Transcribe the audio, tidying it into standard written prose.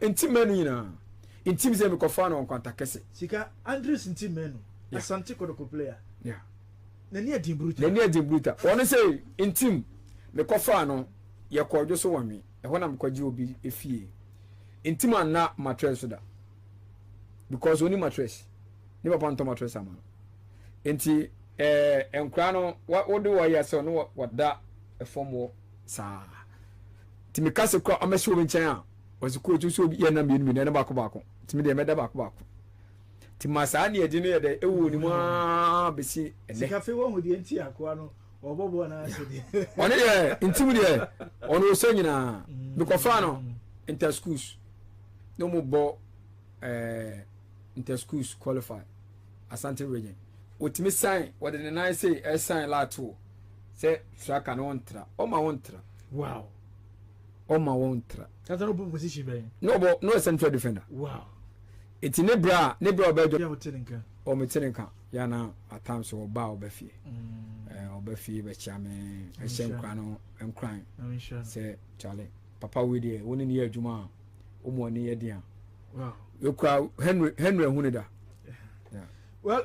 Ntim Manu na. Ntim se me kofa na onkwanta kese. Sika Andrews Ntim Manu. Asante Kotoko player. Yeah. Nani adimburuta. Nani adimburuta. Ono say Ntim me kofa no ye kodwo so wonwe. Ehona na mkwaji obi efie. Ntim na mattress so da. Because only mattress. Ni papa nto mattress ama. Enti enkra no wo de wo yase no wada efomo sa. Ti me kase kwa amesi obi nchen a. Ozi ko otu so obi ye na mienu na bako. Ti me de meda bako. Ti masa na ye de no ye de ewo ni mu a besi ene. Sika fe wo hodi enti akwa no obobo na asedi. Oni ye Ntim de ono so nyina. Because fa no inter schools. No mo bo inter schools qualify Asante region. Otimi sign what the nine say sign la to say straka no ontra o ma ontra. Wow. O ma ontra. That's no position be. No central defender. Wow. Iti ne bra obejo. Ya hotelinka. O metelinka ya na atam so ba obafie. Obafie be chame ehyen kwa no enkran. Say Charlie papa we dey woni ne adwuma o mo ne ye dia. Wow. You Henry Hunida. Yeah. Well,